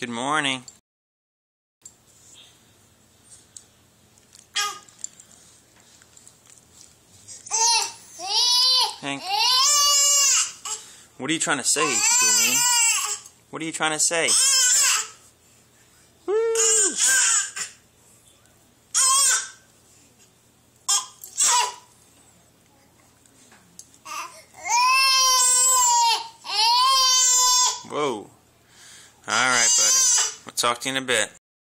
Good morning. Hank, what are you trying to say, Julian? What are you trying to say? Woo! Whoa. Alright, buddy. We'll talk to you in a bit.